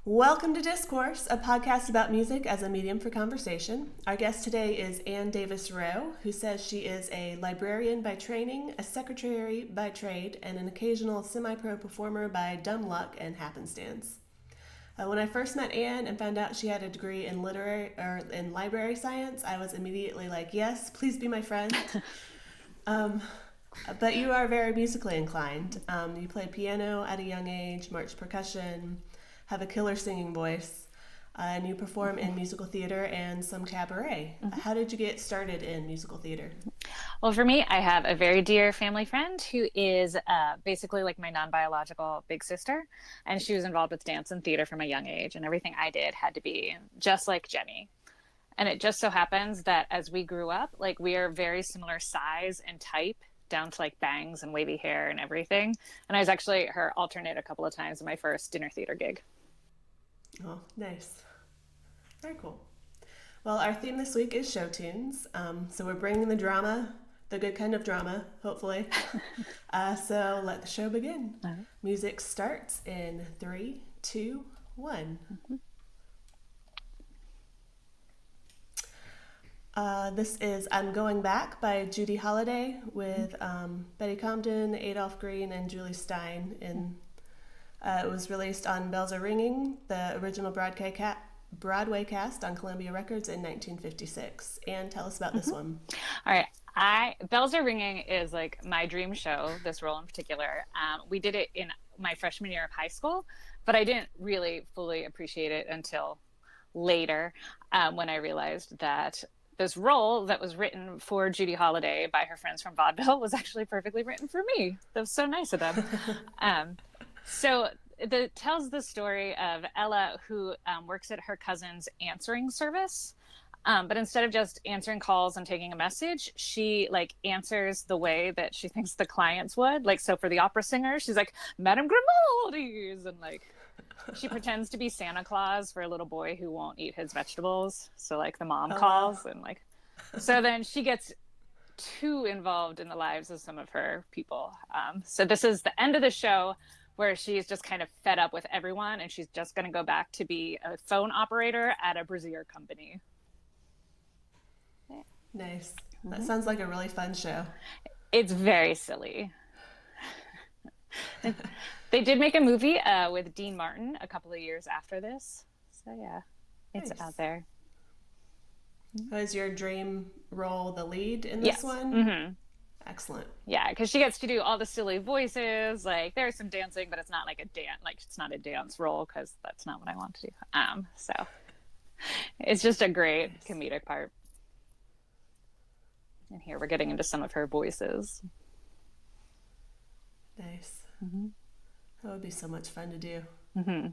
Welcome to Discourse, a podcast about music as a medium for conversation. Our guest today is Ann Davis-Rowe, who says she is a librarian by training, a secretary by trade, and an occasional semi-pro performer by dumb luck and happenstance. When I first met Ann and found out she had a degree in library science, I was immediately like, yes, please be my friend. But you are very musically inclined. You played piano at a young age, marched percussion, have a killer singing voice, and you perform in musical theater and some cabaret. How did you get started in musical theater? Well, for me, I have a very dear family friend who is basically like my non-biological big sister, and she was involved with dance and theater from a young age, and everything I did had to be just like Jenny. And it just so happens that as we grew up, like we are very similar size and type, down to like bangs and wavy hair and everything. And I was actually her alternate a couple of times in my first dinner theater gig. Oh, nice. Very cool. Well, our theme this week is show tunes. So we're bringing the drama, the good kind of drama, hopefully. So let the show begin. Right. Music starts in 3, 2, 1. This is I'm Going Back by Judy Holliday with Betty Comden, Adolph Green, and Julie Stein. It was released on Bells Are Ringing, the original Broadway cast on Columbia Records in 1956. And tell us about this one. All right. Bells Are Ringing is like my dream show, this role in particular. We did it in my freshman year of high school, but I didn't really fully appreciate it until later when I realized that this role that was written for Judy Holliday by her friends from vaudeville was actually perfectly written for me. That was so nice of them. So it tells the story of Ella, who works at her cousin's answering service. But instead of just answering calls and taking a message, she like answers the way that she thinks the clients would. Like, so for the opera singer, she's like, Madame Grimaldi's, and like, she pretends to be Santa Claus for a little boy who won't eat his vegetables. So like the mom calls and like, so then she gets too involved in the lives of some of her people. So this is the end of the show where she's just kind of fed up with everyone and she's just going to go back to be a phone operator at a brassiere company. Nice. That sounds like a really fun show. It's very silly. They did make a movie with Dean Martin a couple of years after this. So yeah, it's nice. Out there. Was your dream role the lead in this one? Mm-hmm. Excellent. Yeah, because she gets to do all the silly voices. Like there's some dancing, but it's not like a dance. Like it's not a dance role because that's not what I want to do. So it's just a great comedic part. And here we're getting into some of her voices. Nice. Mm-hmm. That would be so much fun to do. Mm-hmm.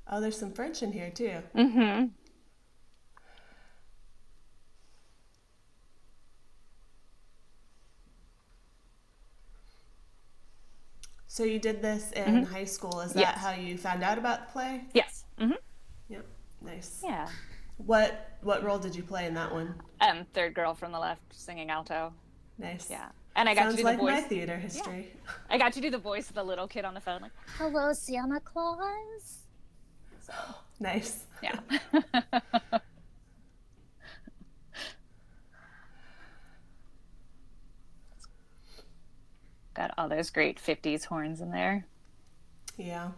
Oh, there's some French in here too. Mm-hmm. So you did this in high school. Is that how you found out about the play? Yes. Mm-hmm. Yep. Nice. Yeah. What role did you play in that one? Third girl from the left, singing alto. Nice. Yeah. And I got to do like the voice. My theater history. Yeah. I got to do the voice of the little kid on the phone, like, "Hello, Santa Claus." So nice. Yeah. Got all those great 50s horns in there. Yeah.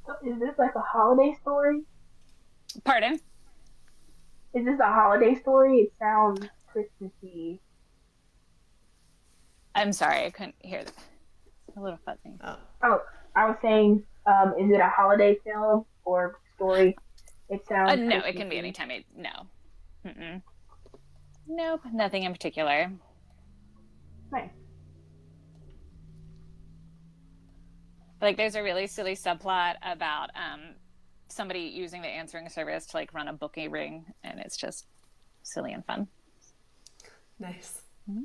So is this like a holiday story? Pardon? Is this a holiday story? It sounds Christmassy. I'm sorry, I couldn't hear that. A little fuzzy. Oh, I was saying, is it a holiday film or story? It sounds no, it can be anytime. No. Mm-mm. Nope, nothing in particular. Nice. Like, there's a really silly subplot about somebody using the answering service to like run a bookie ring, and it's just silly and fun. Nice. Mm-hmm.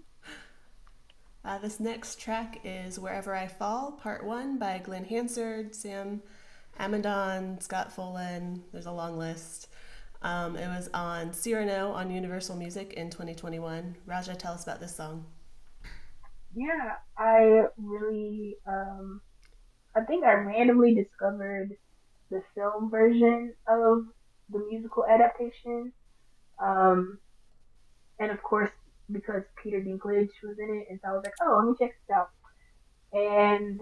This next track is Wherever I Fall, Part 1 by Glenn Hansard, Sam Amidon, Scott Folan. There's a long list. It was on Cyrano on Universal Music in 2021. Raja, tell us about this song. Yeah, I really, I think I randomly discovered the film version of the musical adaptation. Um, and of course, because Peter Dinklage was in it, and so I was like, oh, let me check this out. And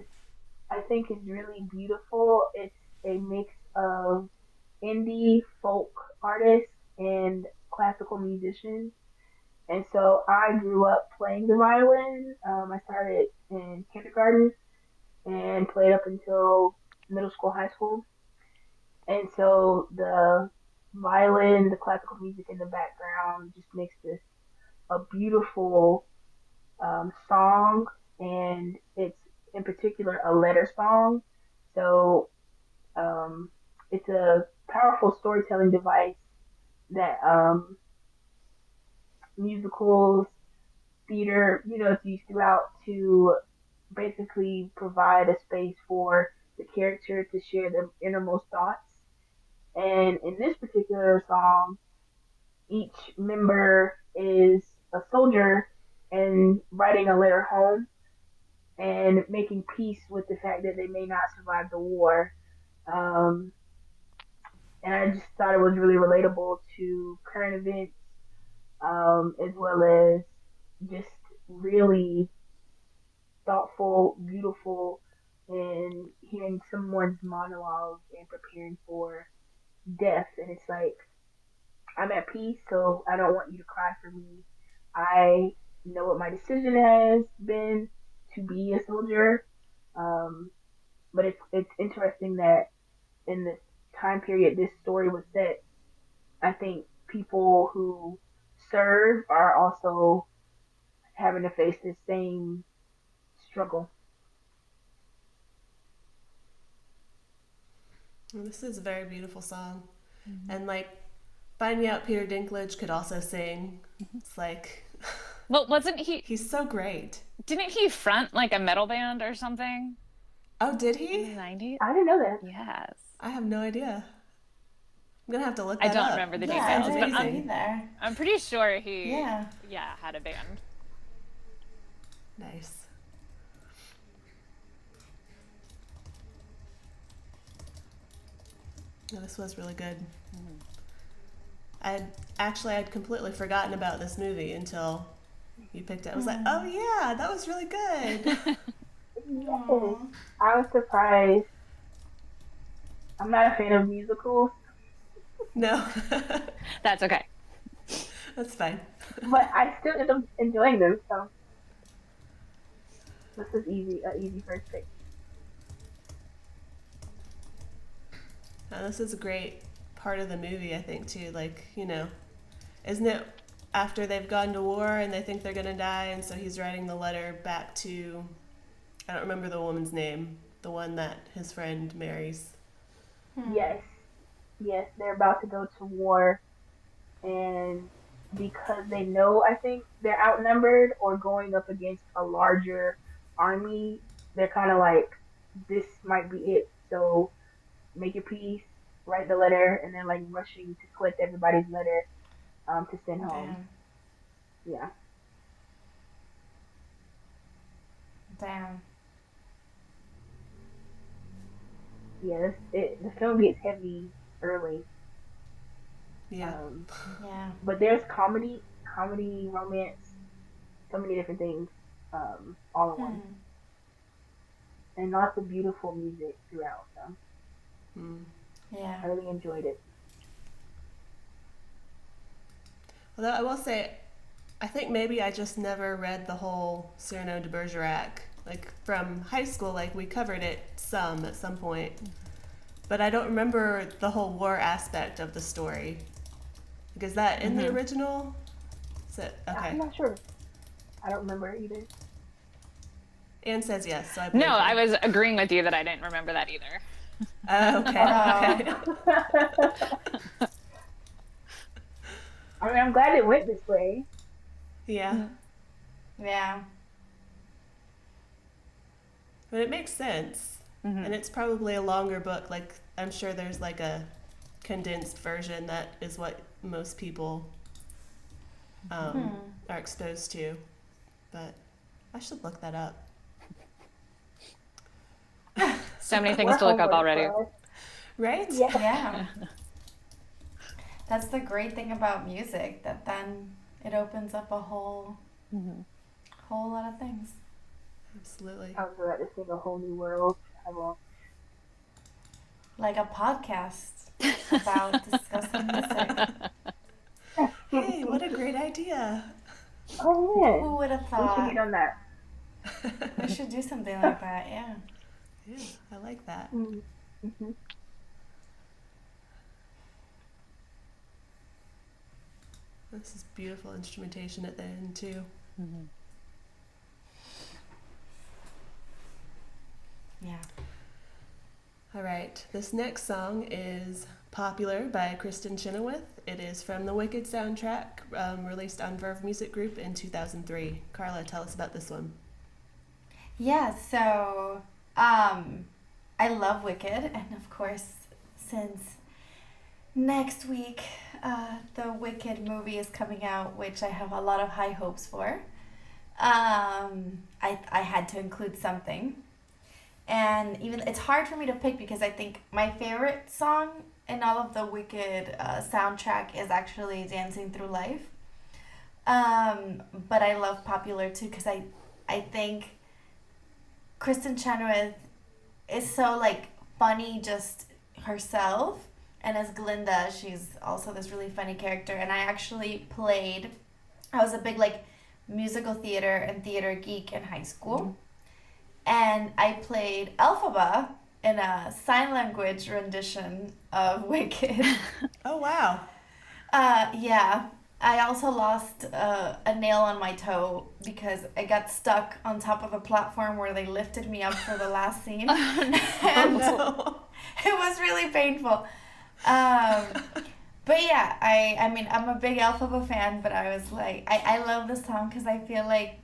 I think it's really beautiful. It's a mix of indie folk artists and classical musicians. And so I grew up playing the violin. I started in kindergarten and played up until middle school, high school. And so the violin, the classical music in the background just makes this a beautiful song. And it's in particular a letter song. So um, it's a powerful storytelling device that musicals, theater, it's used throughout to basically provide a space for the character to share their innermost thoughts. And in this particular song, each member is a soldier and writing a letter home and making peace with the fact that they may not survive the war. Um, and I just thought it was really relatable to current events, as well as just really thoughtful, beautiful, and hearing someone's monologue and preparing for death. And it's like, I'm at peace, so I don't want you to cry for me. I know what my decision has been to be a soldier. Um, but it's interesting that in the time period this story was set, I think people who serve are also having to face this same struggle. Well, this is a very beautiful song. Mm-hmm. And like finding out Peter Dinklage could also sing. It's like, well, wasn't he? He's so great. Didn't he front like a metal band or something? Oh, did he? In the 90s? I didn't know that. Yes. I have no idea. I'm gonna have to look that up. I don't remember the details, but I'm pretty sure he had a band. Nice. Yeah, this was really good. I'd completely forgotten about this movie until you picked it. I was like, oh yeah, that was really good. Yes. I was surprised. I'm not a fan of musicals. No. That's okay. That's fine. But I still end up enjoying them, so this is an easy first pick. Now, this is a great part of the movie, I think, too. Like, isn't it after they've gone to war and they think they're going to die, and so he's writing the letter back to, I don't remember the woman's name, the one that his friend marries. Yes, they're about to go to war, and because they know, I think, they're outnumbered or going up against a larger army, they're kind of like, this might be it, so make your peace, write the letter, and then like rushing to collect everybody's letter to send home. Damn. Yeah, the film gets heavy early. Yeah. But there's comedy, romance, so many different things, all in one, and lots of beautiful music throughout. So. I really enjoyed it. Although I will say, I think maybe I just never read the whole Cyrano de Bergerac. Like from high school, like we covered it at some point, but I don't remember the whole war aspect of the story. Like, is that in the original? Is it okay? I'm not sure. I don't remember either. Anne says yes, so I No, I was agreeing with you that I didn't remember that either. Okay. I mean, I'm glad it went this way. Yeah. Yeah. But it makes sense. And it's probably a longer book. Like, I'm sure there's like a condensed version that is what most people are exposed to. But I should look that up. So many things to look up already. Right? Yeah. That's the great thing about music, that then it opens up a whole lot of things. Absolutely. I was about to sing a whole new world. I won't. Like a podcast about discussing music. Hey, what a great idea. Oh man, Who would have we should thought? get on that. We should do something like that, yeah. Yeah, I like that. Mm-hmm. This is beautiful instrumentation at the end too. Mm-hmm. Yeah. All right, this next song is Popular by Kristen Chenoweth. It is from the Wicked soundtrack, released on Verve Music Group in 2003. Carla, tell us about this one. Yeah, so I love Wicked, and of course, since next week the Wicked movie is coming out, which I have a lot of high hopes for, I had to include something. And even it's hard for me to pick because I think my favorite song in all of the Wicked soundtrack is actually Dancing Through Life. But I love Popular too because I think Kristen Chenoweth is so like funny just herself, and as Glinda she's also this really funny character. And I was a big like musical theater and theater geek in high school. And I played Elphaba in a sign language rendition of Wicked. Oh, wow. Yeah. I also lost a nail on my toe because I got stuck on top of a platform where they lifted me up for the last scene. And No. it was really painful. But yeah, I mean, I'm a big Elphaba fan, but I was like, I love this song because I feel like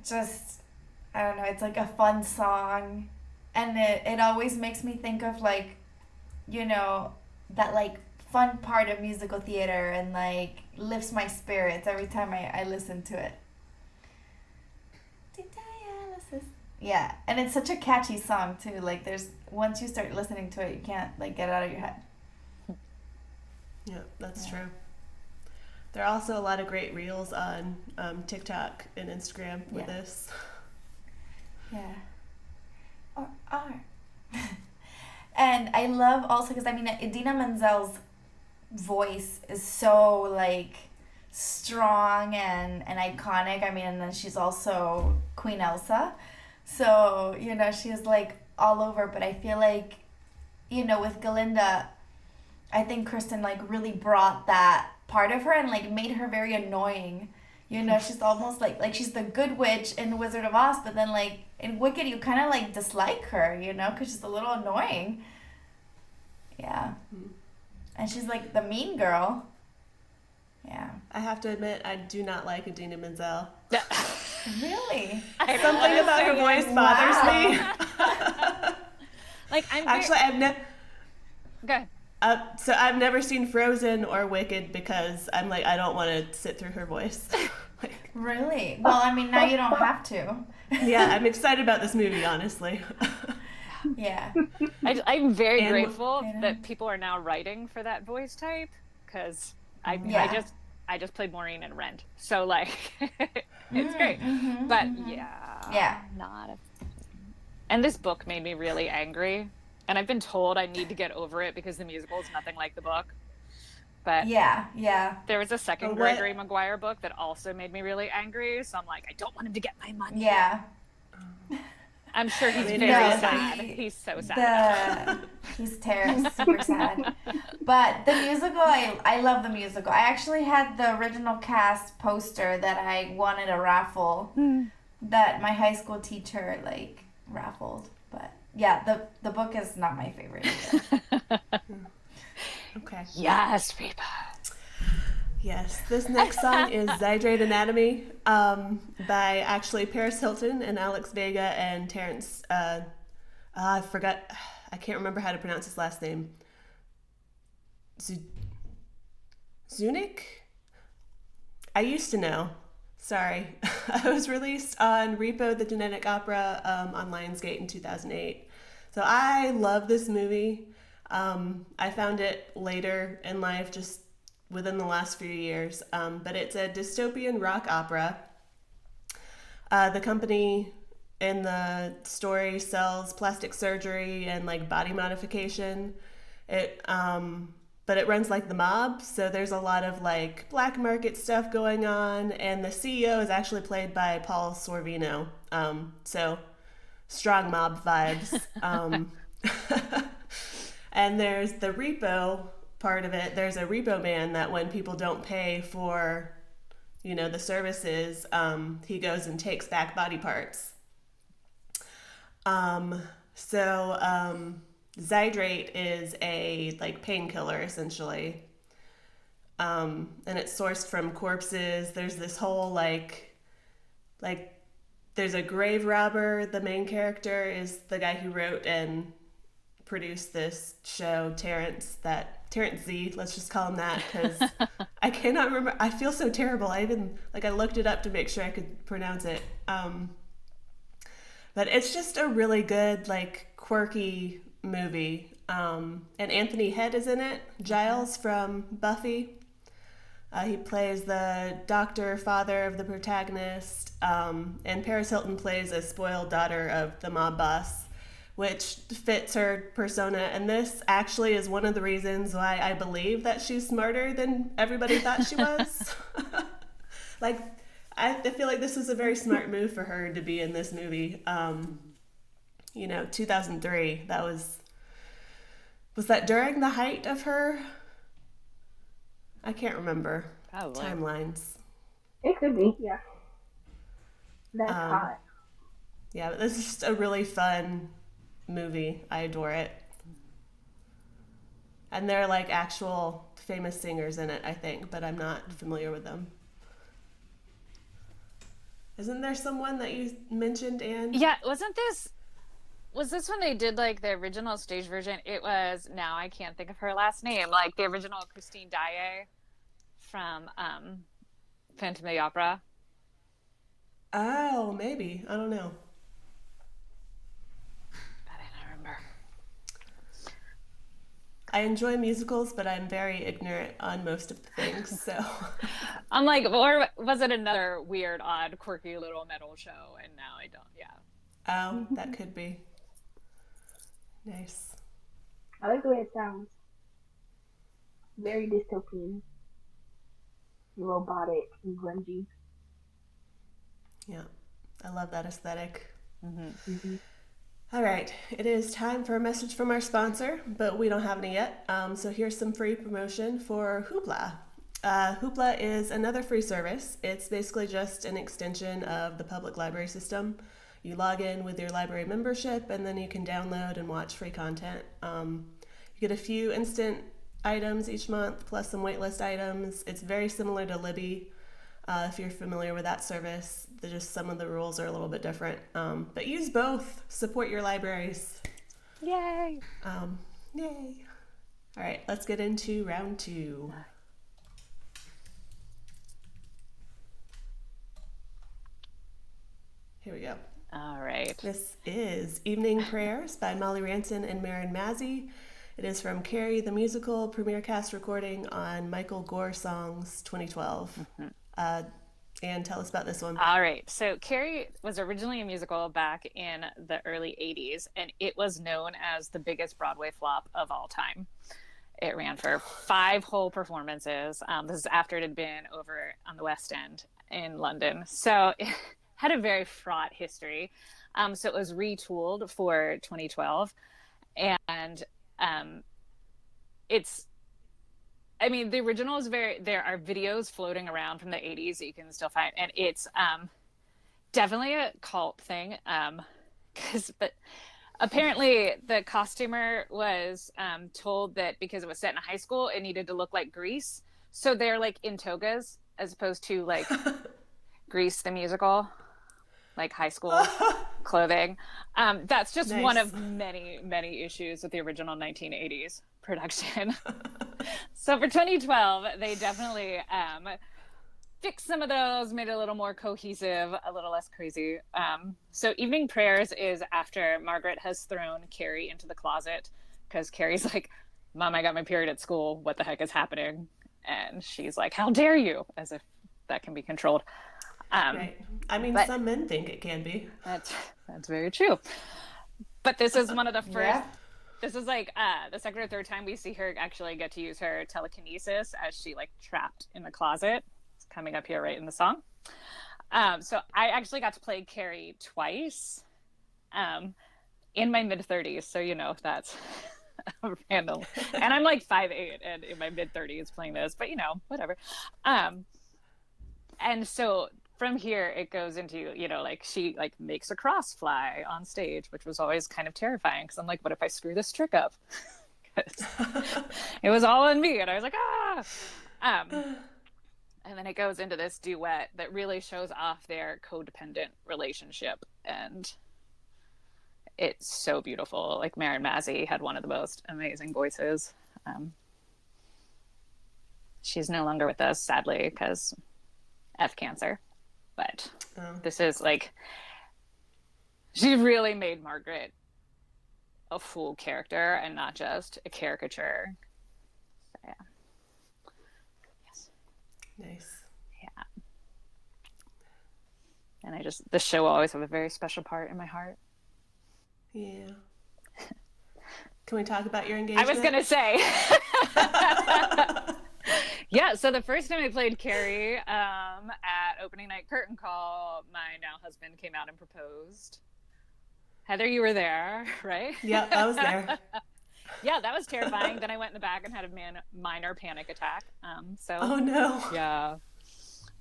just... I don't know, it's like a fun song, and it always makes me think of like, you know, that like fun part of musical theater, and like lifts my spirits every time I listen to it. Yeah, and it's such a catchy song too. Like once you start listening to it, you can't like get it out of your head. Yeah, that's true. There are also a lot of great reels on TikTok and Instagram with this. Yeah. Or art. And I love also, because I mean, Idina Menzel's voice is so like strong and iconic. I mean, and then she's also Queen Elsa. So, you know, she's like all over, but I feel like, you know, with Galinda, I think Kristen like really brought that part of her and like made her very annoying. You know, she's almost like she's the good witch in The Wizard of Oz, but then like in Wicked, you kind of like dislike her, you know, because she's a little annoying. Yeah. And she's like the mean girl. Yeah. I have to admit, I do not like Idina Menzel. Really? Something about her voice bothers me. Like I'm Actually, I've never. Go ahead. So I've never seen Frozen or Wicked because I'm like, I don't want to sit through her voice. Really? Well, I mean, now you don't have to. Yeah, I'm excited about this movie, honestly. Yeah. I'm very And- grateful that people are now writing for that voice type, because I just played Maureen in Rent, so like it's great. But Yeah. And this book made me really angry, and I've been told I need to get over it because the musical is nothing like the book. But Yeah. there was a second What? Gregory Maguire book that also made me really angry, so I'm like, I don't want him to get my money. Yeah. I'm sure he's mean, very no, sad. He's so sad. He's super sad. But the musical, I love the musical. I actually had the original cast poster that I won at a raffle that my high school teacher like raffled. But yeah, the book is not my favorite either. Okay. Yes, Reba. Yes, this next song is Zydrate Anatomy by actually Paris Hilton and Alex Vega and Terrence, I can't remember how to pronounce his last name. Zunic? I used to know. Sorry. It was released on Repo the Genetic Opera on Lionsgate in 2008. So I love this movie. I found it later in life, just within the last few years. But it's a dystopian rock opera. The company in the story sells plastic surgery and like body modification. But it runs like the mob, so there's a lot of like black market stuff going on, and the CEO is actually played by Paul Sorvino. So strong mob vibes. And there's the repo part of it. There's a repo man that when people don't pay for, the services, he goes and takes back body parts. Zydrate is a like painkiller essentially, and it's sourced from corpses. There's this whole like there's a grave robber. The main character is the guy who wrote and produced this show, Terrence Z. Let's just call him that because I cannot remember. I feel so terrible. I looked it up to make sure I could pronounce it. But it's just a really good like quirky movie. And Anthony Head is in it. Giles from Buffy. He plays the doctor father of the protagonist. And Paris Hilton plays a spoiled daughter of the mob boss, which fits her persona. And this actually is one of the reasons why I believe that she's smarter than everybody thought she was. I feel like this was a very smart move for her to be in this movie. 2003, was that during the height of her? I can't remember. Probably. Timelines. It could be, yeah. That's hot. Yeah, but this is just a really fun movie. I adore it. And they're like actual famous singers in it, I think, but I'm not familiar with them. Isn't there someone that you mentioned, Anne? Yeah, was this when they did like the original stage version? It was, now I can't think of her last name, like the original Christine Daae from Phantom of the Opera. Oh, maybe. I don't know. I don't remember. I enjoy musicals, but I'm very ignorant on most of the things, so. I'm like, or was it another weird, odd, quirky little metal show? And now I don't, yeah. Oh, that could be. Nice. I like the way it sounds. Very dystopian. Robotic and grungy. Yeah, I love that aesthetic. Mm-hmm. Mm-hmm. All right, it is time for a message from our sponsor, but we don't have any yet. So here's some free promotion for Hoopla. Hoopla is another free service. It's basically just an extension of the public library system. You log in with your library membership, and then you can download and watch free content. You get a few instant items each month, plus some waitlist items. It's very similar to Libby. If you're familiar with that service, just some of the rules are a little bit different. But use both. Support your libraries. Yay! Yay! All right, let's get into round 2. Here we go. All right. This is Evening Prayers by Molly Ranson and Marin Mazzie. It is from Carrie the Musical premiere cast recording on Michael Gore Songs 2012. Mm-hmm. Anne, tell us about this one. All right. So Carrie was originally a musical back in the early 80s, and it was known as the biggest Broadway flop of all time. It ran for 5 whole performances. This is after it had been over on the West End in London. So it had a very fraught history. So it was retooled for 2012. And the original is there are videos floating around from the 80s that you can still find. And it's definitely a cult thing. But apparently the costumer was told that because it was set in a high school, it needed to look like Grease. So they're like in togas as opposed to like Grease the musical, like high school clothing. That's just nice. One of many, many issues with the original 1980s production. So for 2012, they definitely fixed some of those, made it a little more cohesive, a little less crazy. So Evening Prayers is after Margaret has thrown Carrie into the closet because Carrie's like, Mom, I got my period at school. What the heck is happening? And she's like, how dare you? As if that can be controlled. Right. I mean, but some men think it can be. That's very true. But this is one of the first. Yeah. This is like the second or third time we see her actually get to use her telekinesis as she like trapped in the closet. It's coming up here right in the song. So I actually got to play Carrie twice in my mid-30s. So, you know, that's random. And I'm like 5'8" and in my mid-30s playing this, but, you know, whatever. And so from here it goes into, you know, like she like makes a cross fly on stage, which was always kind of terrifying because I'm like, what if I screw this trick up? It was all on me, and I was like, and then it goes into this duet that really shows off their codependent relationship, and it's so beautiful. Like Maren Massey had one of the most amazing voices. She's no longer with us, sadly, because F cancer. But this is like, she really made Margaret a full character and not just a caricature. So, yeah. Yes. Nice. Yeah. And the show will always have a very special part in my heart. Yeah. Can we talk about your engagement? I was going to say. Yeah, so the first time I played Carrie at opening night curtain call, my now husband came out and proposed. Heather, you were there, right? Yep, I was there. Yeah, that was terrifying. Then I went in the back and had a minor panic attack. Oh no. Yeah,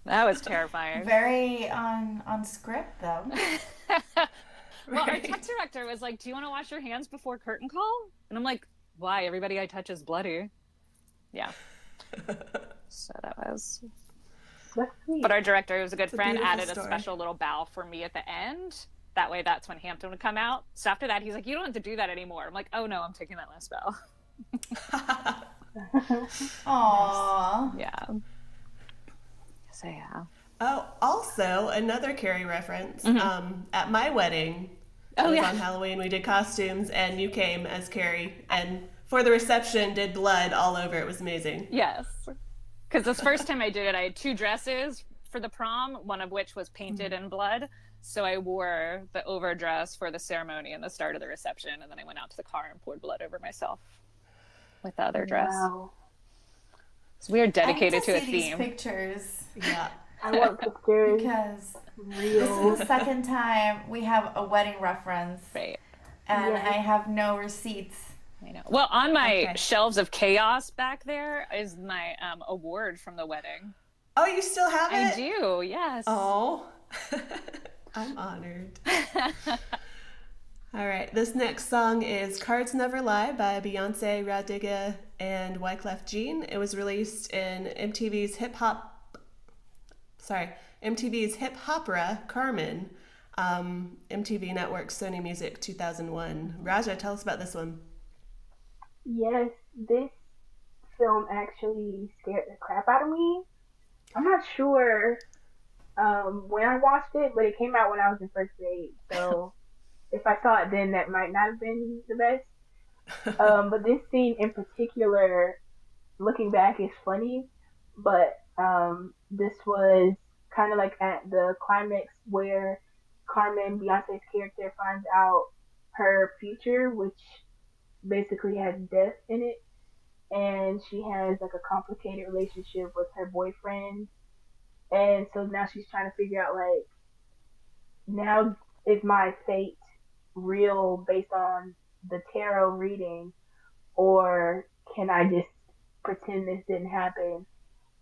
that was terrifying. Very on script though. Well, our tech director was like, "Do you want to wash your hands before curtain call?" And I'm like, "Why? Everybody I touch is bloody." Yeah. So that was. But our director, who's a good friend, added a special little bow for me at the end. That way, that's when Hampton would come out. So after that, he's like, "You don't have to do that anymore." I'm like, "Oh no, I'm taking that last bow." Aww. Yeah. So yeah. Oh, also another Carrie reference. At my wedding, it was on Halloween. We did costumes, and you came as Carrie, and for the reception, did blood all over. It was amazing. Yes, because this first time I did it, I had 2 dresses for the prom, one of which was painted in blood. So I wore the overdress for the ceremony and the start of the reception, and then I went out to the car and poured blood over myself with the other dress. Wow. So we are dedicated to a these theme. Pictures. Yeah. I want pictures. Because Real. this is the second time we have a wedding reference. Right. And Yes. I have no receipts. I know. Well, on my shelves of chaos back there is my award from the wedding. Oh, you still have it? I do, yes. Oh. I'm honored. All right, this next song is Cards Never Lie by Beyonce, Radiga, and Wyclef Jean. It was released in MTV's Hip Hopera Carmen, MTV Network's Sony Music 2001. Raja, tell us about this one. Yes, this film actually scared the crap out of me. I'm not sure when I watched it, but it came out when I was in first grade. So if I saw it then, that might not have been the best. But this scene in particular, looking back, is funny. But this was kind of like at the climax where Carmen, Beyonce's character, finds out her future, which basically has death in it. And she has like a complicated relationship with her boyfriend. And so now she's trying to figure out, like, now is my fate real based on the tarot reading, or can I just pretend this didn't happen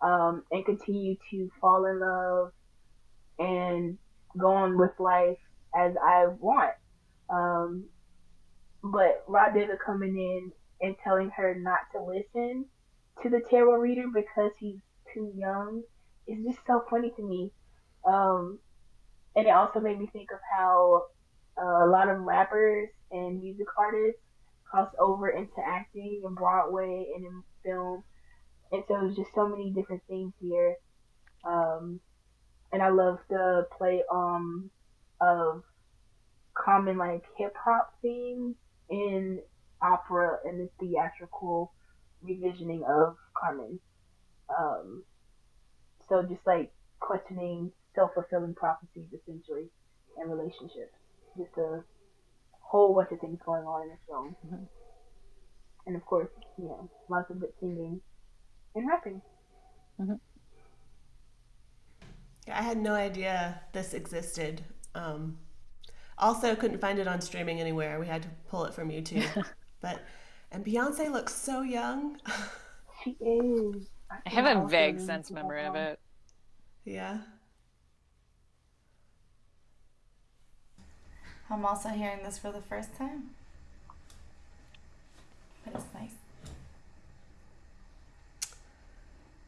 and continue to fall in love and go on with life as I want? But Rod Digger coming in and telling her not to listen to the tarot reader because he's too young is just so funny to me. And it also made me think of how a lot of rappers and music artists cross over into acting in Broadway and in film. And so there's just so many different things here. Um, and I love the play of common like hip hop themes in opera and the theatrical revisioning of Carmen. Um, so just like questioning self fulfilling prophecies essentially and relationships. Just a whole bunch of things going on in this film. Mm-hmm. And of course, lots of good singing and rapping. Mm-hmm. Yeah, I had no idea this existed. Also, couldn't find it on streaming anywhere. We had to pull it from YouTube. And Beyonce looks so young. She is. I have a vague sense memory of it. Yeah. I'm also hearing this for the first time. But it's nice.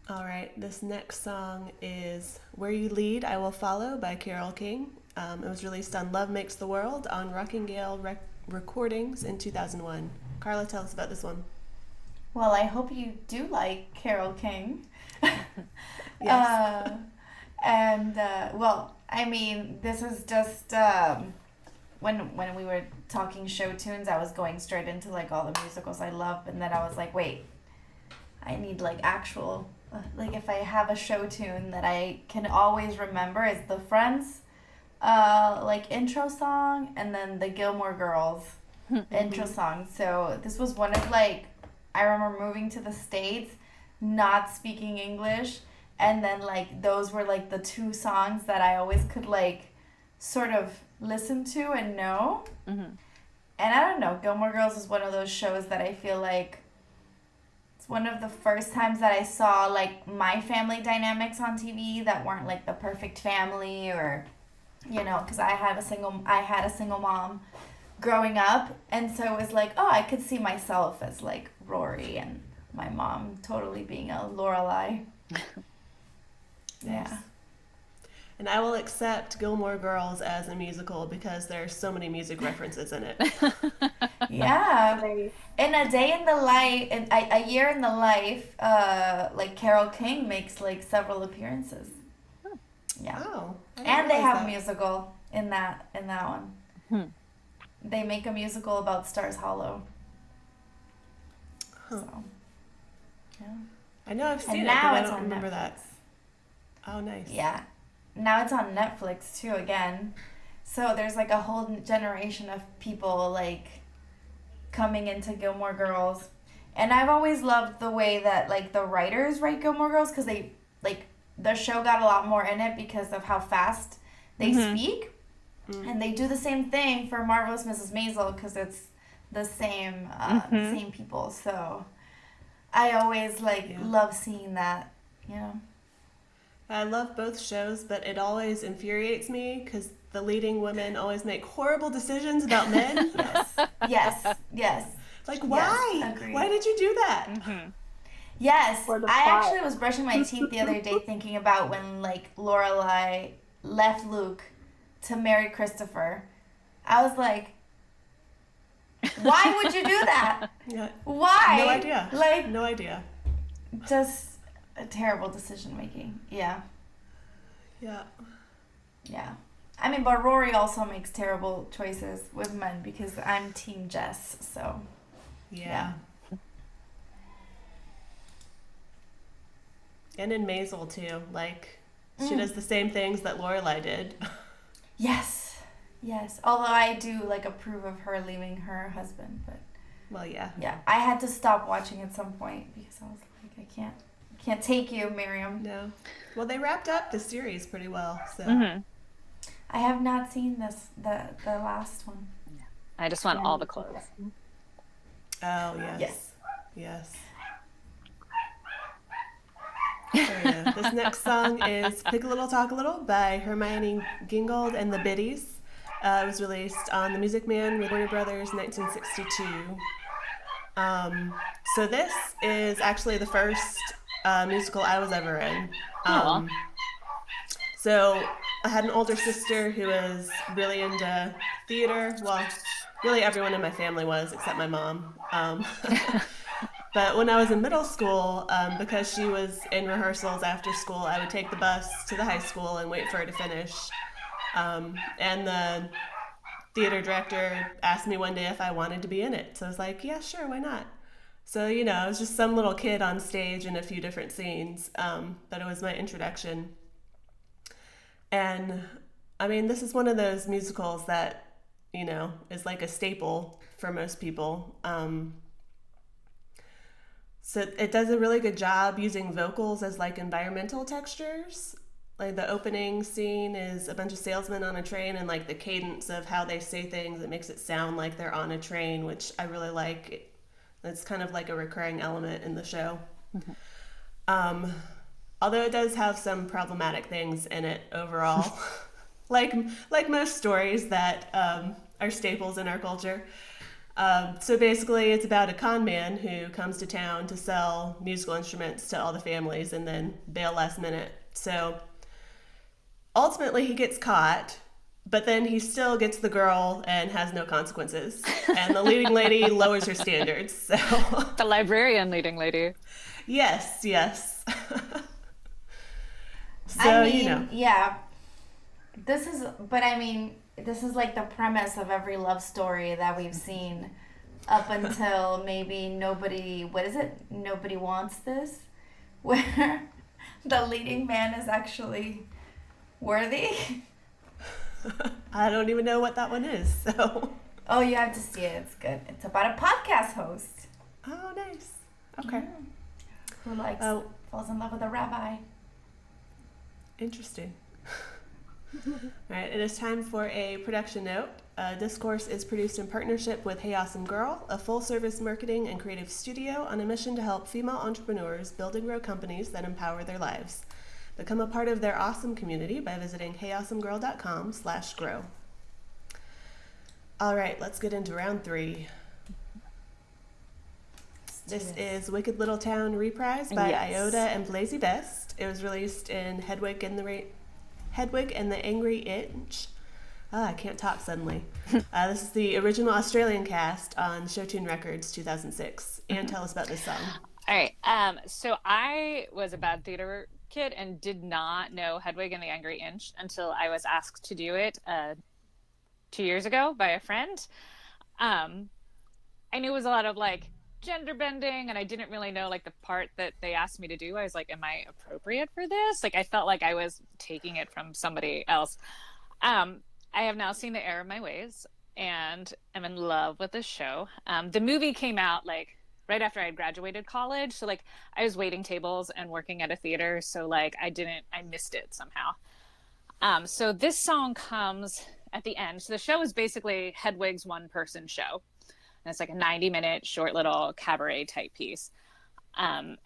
All right, this next song is Where You Lead, I Will Follow by Carole King. It was released on Love Makes the World on Rockingale Recordings in 2001. Carla, tell us about this one. Well, I hope you do like Carole King. Yes. Well, I mean, this is just when we were talking show tunes, I was going straight into like all the musicals I love, and then I was like, wait, I need like actual like if I have a show tune that I can always remember is the Friends like intro song, and then the Gilmore Girls intro song. So this was one of like, I remember moving to the States, not speaking English, and then like those were like the two songs that I always could like sort of listen to and know. Mm-hmm. And I don't know, Gilmore Girls is one of those shows that I feel like it's one of the first times that I saw like my family dynamics on TV that weren't like the perfect family, or because I had a single mom growing up, and so it was like, oh, I could see myself as like Rory and my mom totally being a Lorelai. Yeah. And I will accept Gilmore Girls as a musical because there's so many music references in it. Yeah. In a day in the life, in a year in the life, like Carole King makes like several appearances. Yeah. Oh. And they have a musical in that one. Hmm. They make a musical about Stars Hollow. Huh. So, yeah. I know I've seen And it, but now I it's don't on remember Netflix. that. Oh, nice. Yeah. Now it's on Netflix too again. So there's like a whole generation of people like coming into Gilmore Girls. And I've always loved the way that like the writers write Gilmore Girls, because they like the show got a lot more in it because of how fast they speak. And they do the same thing for Marvelous Mrs. Maisel because it's the same same people. So I always love seeing that, I love both shows, but it always infuriates me because the leading women always make horrible decisions about men. Yes. Like, why? Yes, agreed. Why did you do that? Mm-hmm. Yes, Or the I plot. actually was brushing my teeth the other day thinking about when like Lorelai left Luke to marry Christopher. I was like, why would you do that? Yeah. Why? No idea. Like, No idea. just a terrible decision making. Yeah. Yeah. I mean, but Rory also makes terrible choices with men because I'm Team Jess, so. Yeah. And in Maisel too. Like, she does the same things that Lorelai did. Yes. Although I do like approve of her leaving her husband, but Well, yeah. yeah, I had to stop watching at some point because I was like, I can't take you, Miriam. No. Well, they wrapped up the series pretty well, so. Mm-hmm. I have not seen the last one. I just want all the clothes. Oh, yes. Yes. Yes. So, yeah. This next song is Pick a Little, Talk a Little by Hermione Gingold and the Biddies. It was released on The Music Man with Warner Brothers 1962. So this is actually the first musical I was ever in. So I had an older sister who was really into theater. Well, really everyone in my family was except my mom. But when I was in middle school, because she was in rehearsals after school, I would take the bus to the high school and wait for her to finish. And the theater director asked me one day if I wanted to be in it. So I was like, yeah, sure, why not? So, I was just some little kid on stage in a few different scenes, but it was my introduction. And I mean, this is one of those musicals that, is like a staple for most people. So it does a really good job using vocals as like environmental textures. Like the opening scene is a bunch of salesmen on a train, and like the cadence of how they say things, it makes it sound like they're on a train, which I really like. It's kind of like a recurring element in the show. Mm-hmm. Although it does have some problematic things in it overall, like most stories that are staples in our culture. So basically, it's about a con man who comes to town to sell musical instruments to all the families and then bail last minute. So ultimately, he gets caught, but then he still gets the girl and has no consequences. And the leading lady lowers her standards. So the librarian leading lady. Yes. So, I mean, yeah. This is like the premise of every love story that we've seen up until maybe Nobody Wants This, where the leading man is actually worthy. I don't even know what that one is, so. Oh, you have to see it. It's good. It's about a podcast host. Oh, nice. Okay. Who falls in love with a rabbi. Interesting. All right, it is time for a production note. This course is produced in partnership with Hey Awesome Girl, a full-service marketing and creative studio on a mission to help female entrepreneurs build and grow companies that empower their lives. Become a part of their awesome community by visiting heyawesomegirl.com/grow. All right, let's get into round 3. This is Wicked Little Town reprised by Iota and Blasey Best. It was released in Hedwig and the Angry Inch. I can't talk suddenly. This is the original Australian cast on Showtune Records 2006. Anne, tell us about this song. All right. So I was a bad theater kid and did not know Hedwig and the Angry Inch until I was asked to do it 2 years ago by a friend. I knew it was a lot of like gender bending, and I didn't really know like the part that they asked me to do. I was like, am I appropriate for this? Like I felt like I was taking it from somebody else. I have now seen The Error of My Ways and I'm in love with this show. The movie came out like right after I had graduated college, so like I was waiting tables and working at a theater, so like I missed it somehow. So this song comes at the end. So the show is basically Hedwig's one-person show. And it's like a 90-minute short little cabaret type piece.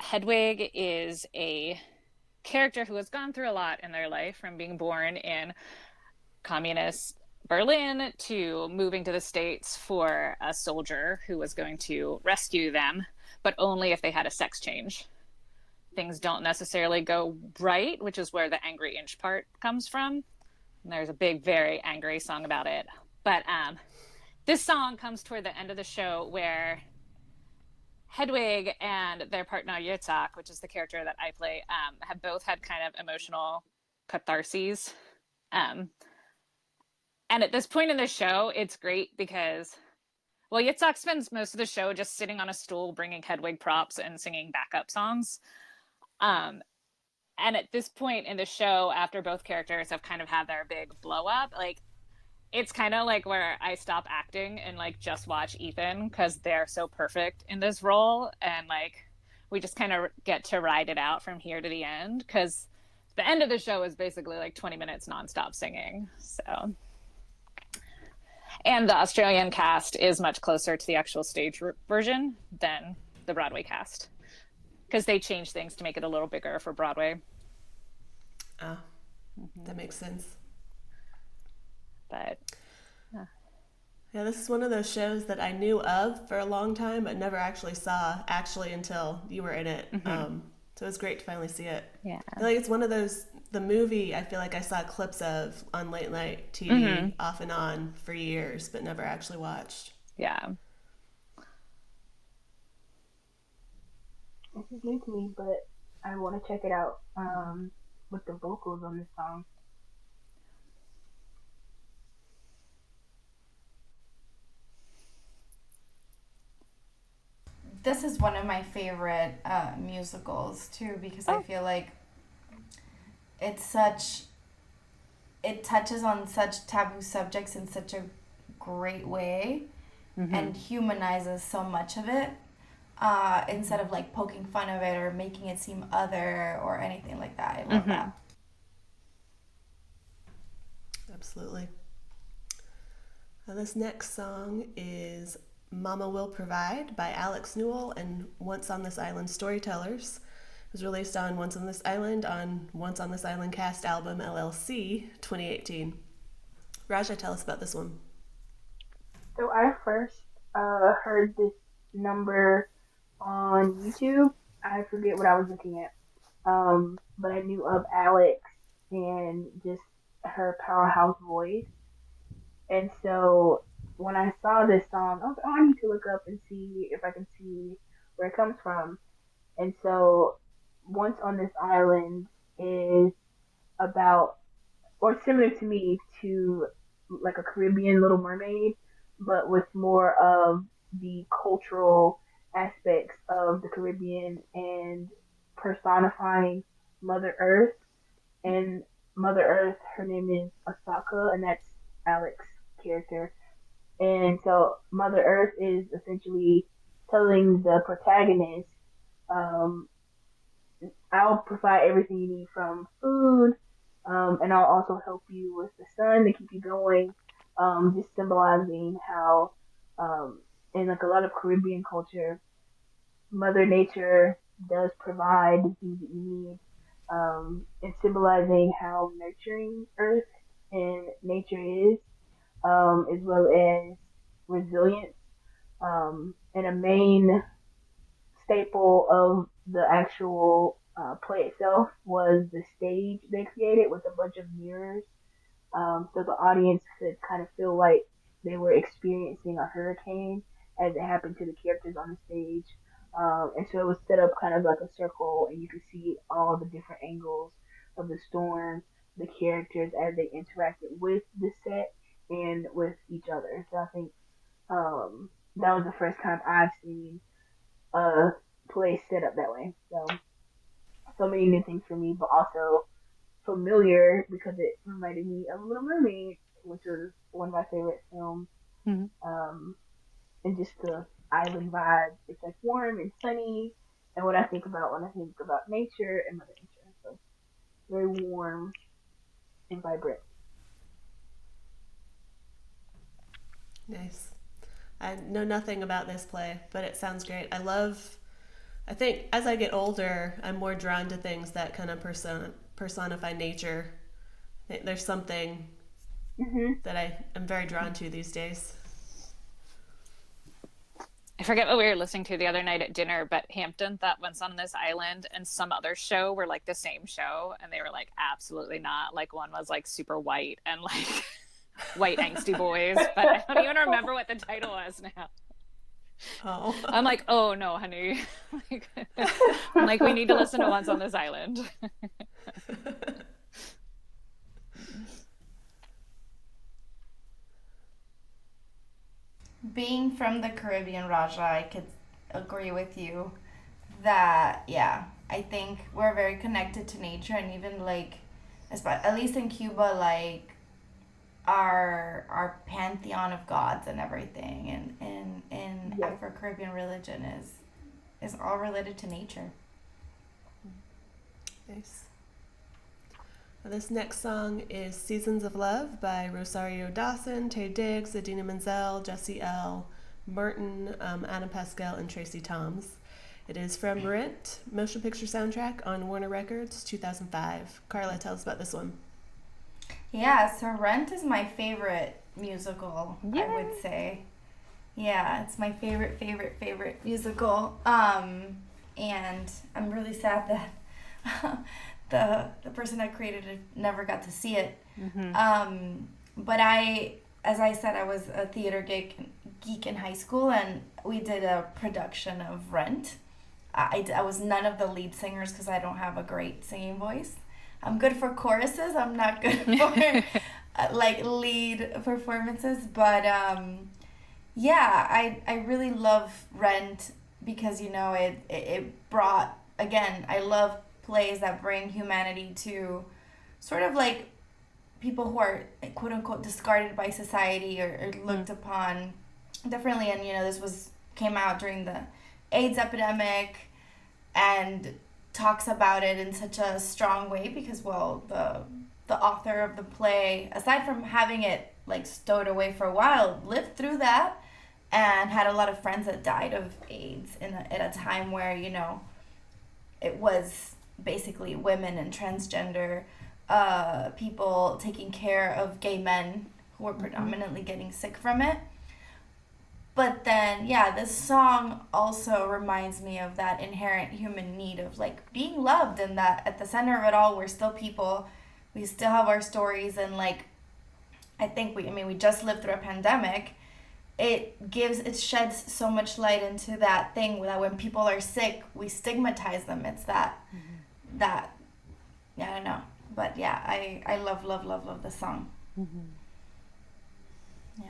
Hedwig is a character who has gone through a lot in their life, from being born in communist Berlin to moving to the States for a soldier who was going to rescue them, but only if they had a sex change. Things don't necessarily go right, which is where the Angry Inch part comes from. And there's a big, very angry song about it. But this song comes toward the end of the show where Hedwig and their partner Yitzhak, which is the character that I play, have both had kind of emotional catharses. And at this point in the show, it's great because, well, Yitzhak spends most of the show just sitting on a stool, bringing Hedwig props and singing backup songs. And at this point in the show, after both characters have kind of had their big blow up, like, it's kind of like where I stop acting and like just watch Ethan, because they're so perfect in this role, and like we just kind of get to ride it out from here to the end, because the end of the show is basically like 20 minutes nonstop singing. So, and the Australian cast is much closer to the actual stage version than the Broadway cast, because they changed things to make it a little bigger for Broadway. That makes sense. But yeah, this is one of those shows that I knew of for a long time, but never actually saw until you were in it. So it was great to finally see it. Yeah, I feel like it's one of those, the movie I feel like I saw clips of on late night TV off and on for years, but never actually watched. Yeah. This is new to me, but I want to check it out. With the vocals on this song. This is one of my favorite musicals too, because I feel like it's such, it touches on such taboo subjects in such a great way, and humanizes so much of it, instead of like poking fun of it or making it seem other or anything like that. I love that. Absolutely. This next song is Mama Will Provide by Alex Newell and Once on This Island Storytellers. It was released on Once on This Island Cast album LLC 2018. Raja, tell us about this one. So I first heard this number on YouTube. I forget what I was looking at. But I knew of Alex and just her powerhouse voice. And so when I saw this song, I was like, oh, I need to look up and see if I can see where it comes from. And so Once on This Island is about, or similar to me, to like a Caribbean Little Mermaid, but with more of the cultural aspects of the Caribbean and personifying Mother Earth. And Mother Earth, her name is Asaka, and that's Alex's character. And so Mother Earth is essentially telling the protagonist, um, I'll provide everything you need from food, and I'll also help you with the sun to keep you going. Just symbolizing how, in like a lot of Caribbean culture, Mother Nature does provide the things that you need, and symbolizing how nurturing Earth and nature is, as well as resilience. And a main staple of the actual play itself was the stage they created with a bunch of mirrors, so the audience could kind of feel like they were experiencing a hurricane as it happened to the characters on the stage. And so it was set up kind of like a circle, and you could see all the different angles of the storm, the characters as they interacted with the set and with each other. So I think that was the first time I've seen a play set up that way. So many new things for me, but also familiar because it reminded me of Little Mermaid, which was one of my favorite films. And just the island vibe. It's like warm and sunny, and what I think about when I think about nature and Mother Nature. So very warm and vibrant. Nice. I know nothing about this play, but it sounds great. I think as I get older, I'm more drawn to things that kind of personify nature. There's something that I am very drawn to these days. I forget what we were listening to the other night at dinner, but Hampton thought Once on This Island and some other show were like the same show, and they were like, absolutely not. Like one was like super white and like white angsty boys, but I don't even remember what the title was now. Oh. I'm like, oh no, honey. I'm like, we need to listen to Once on This Island. Being from the Caribbean, Raja, I could agree with you that, yeah, I think we're very connected to nature, and even like, at least in Cuba, like our pantheon of gods and everything, and Afro-Caribbean religion is all related to nature. Nice. This next song is Seasons of Love by Rosario Dawson, Tay Diggs, Idina Menzel, Jesse L., Merton, Adam Pascal, and Tracy Toms. It is from Rent, motion picture soundtrack on Warner Records, 2005. Carla, tell us about this one. Yeah, so Rent is my favorite musical, I would say. Yeah, it's my favorite musical. And I'm really sad that the person that created it never got to see it. But as I said, I was a theater geek in high school, and we did a production of Rent. I was none of the lead singers because I don't have a great singing voice. I'm good for choruses. I'm not good for like lead performances. But yeah, I really love Rent because, you know, it brought, again, I love plays that bring humanity to sort of like people who are quote unquote discarded by society or looked upon differently. And, you know, came out during the AIDS epidemic and talks about it in such a strong way because, well, the author of the play, aside from having it like stowed away for a while, lived through that and had a lot of friends that died of AIDS at a time where, you know, it was basically women and transgender people taking care of gay men who were predominantly getting sick from it. But then, yeah, this song also reminds me of that inherent human need of like being loved, and that at the center of it all, we're still people. We still have our stories, and like, I think we just lived through a pandemic. It sheds so much light into that thing that when people are sick, we stigmatize them. It's that, yeah, I don't know. But yeah, I love this song. Yeah.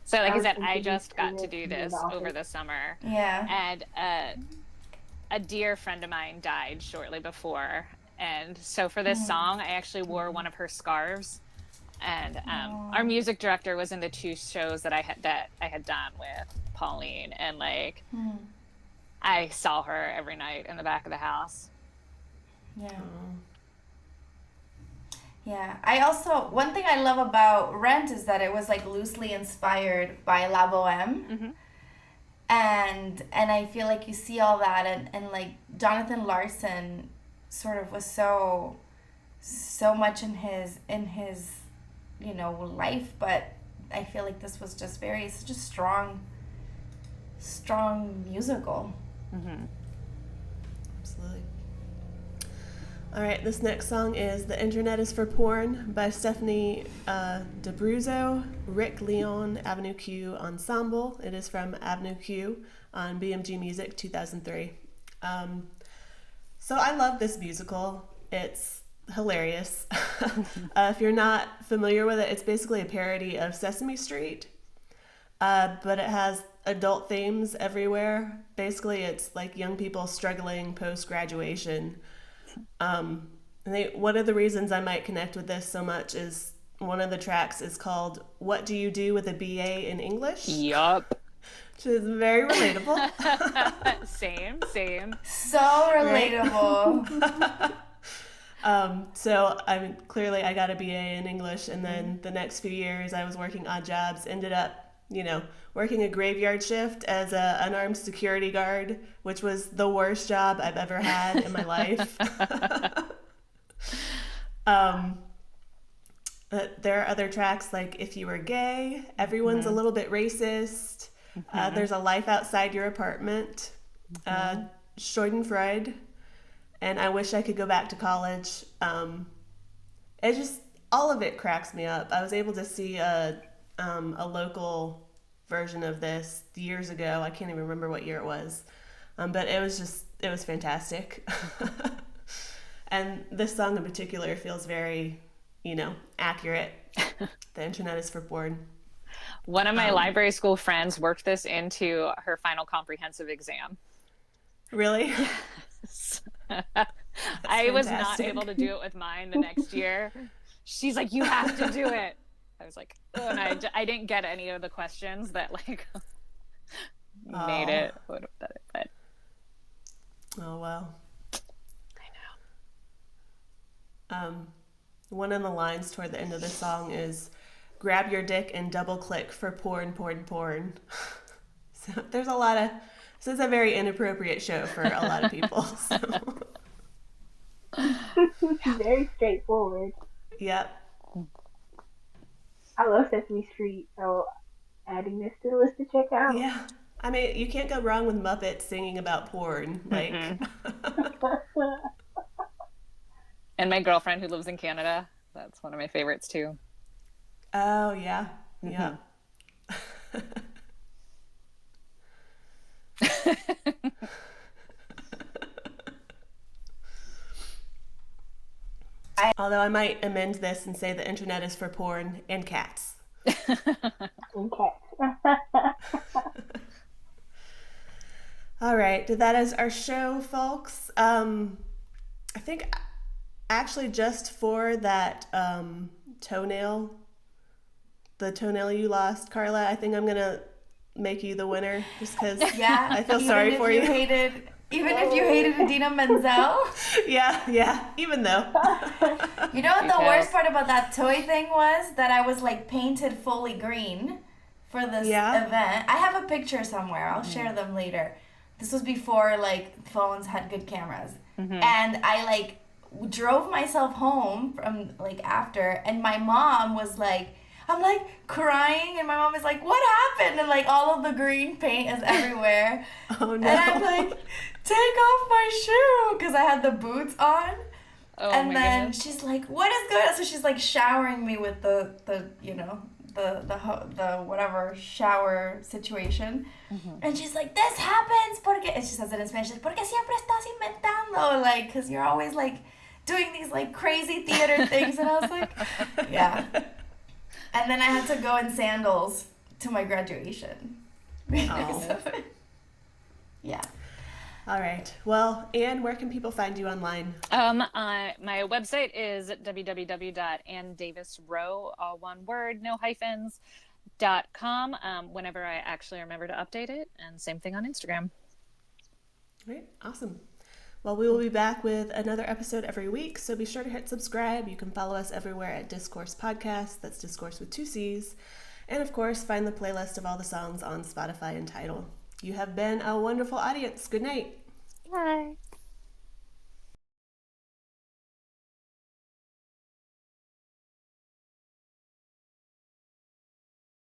So like I said, I just got to do this over the summer. Yeah. And a dear friend of mine died shortly before. And so for this song, I actually wore one of her scarves. And our music director was in the 2 shows that I had done with Pauline. And like, I saw her every night in the back of the house. Yeah. Yeah, I also, one thing I love about Rent is that it was like loosely inspired by La Boheme. And I feel like you see all that, and like Jonathan Larson sort of was so much in his you know, life, but I feel like this was just such a strong musical. Absolutely. All right, this next song is The Internet is for Porn by Stephanie D'Abruzzo, Rick Leon, Avenue Q Ensemble. It is from Avenue Q on BMG Music 2003. So I love this musical. It's hilarious. If you're not familiar with it, it's basically a parody of Sesame Street, but it has adult themes everywhere. Basically, it's like young people struggling post-graduation. One of the reasons I might connect with this so much is one of the tracks is called What Do You Do with a BA in English? Yup. Which is very relatable. Same. So relatable. So I mean, clearly I got a BA in English, and then the next few years I was working odd jobs, ended up, you know, working a graveyard shift as an unarmed security guard, which was the worst job I've ever had in my life. There are other tracks like If You Were Gay, Everyone's a Little Bit Racist, There's a Life Outside Your Apartment, Schadenfreude, and I Wish I Could Go Back to College. It just, all of it cracks me up. I was able to see a local version of this years ago. I can't even remember what year it was. But it was fantastic. And this song in particular feels very, you know, accurate. The Internet is for porn. One of my library school friends worked this into her final comprehensive exam. Really? Yes. I was not able to do it with mine the next year. She's like, you have to do it. I was like, oh, and I didn't get any of the questions that like made it. But oh well. I know. One of the lines toward the end of the song is, "Grab your dick and double click for porn." So there's a lot of. This is a very inappropriate show for a lot of people. So. Very straightforward. Yep. I love Sesame Street, so adding this to the list to check out. Yeah. I mean, you can't go wrong with Muppets singing about porn. Like. And my girlfriend who lives in Canada, that's one of my favorites too. Oh, yeah. Yeah. Although I might amend this and say the internet is for porn and cats. Okay. All right, that is our show, folks. I think actually just for that toenail, the toenail you lost, Carla, I think I'm going to make you the winner just because I feel sorry for you. Even if you hated Idina Menzel. Yeah, even though. You know what the worst part about that toy thing was? That I was like painted fully green for this event. I have a picture somewhere. I'll share them later. This was before like phones had good cameras. Mm-hmm. And I like drove myself home from like after, and my mom was like, I'm like crying, and my mom is like, what happened? And like all of the green paint is everywhere. Oh no. And I'm like, take off my shoe, because I had the boots on. Oh, and then goodness. She's like, what is going on? So she's like showering me with the whatever shower situation. Mm-hmm. And she's like, this happens porque, and she says it in Spanish, like, porque siempre estás inventando, like, because you're always like doing these like crazy theater things. And I was like, yeah. And then I had to go in sandals to my graduation. Oh. Yeah. All right. Well, Anne, where can people find you online? My website is www.annedavisrowe, all one word, no hyphens, .com. Whenever I actually remember to update it, and same thing on Instagram. All right. Awesome. Well, we will be back with another episode every week, so be sure to hit subscribe. You can follow us everywhere at Discourse Podcast. That's Discourse with 2 C's. And of course, find the playlist of all the songs on Spotify and Tidal. You have been a wonderful audience. Good night. Bye.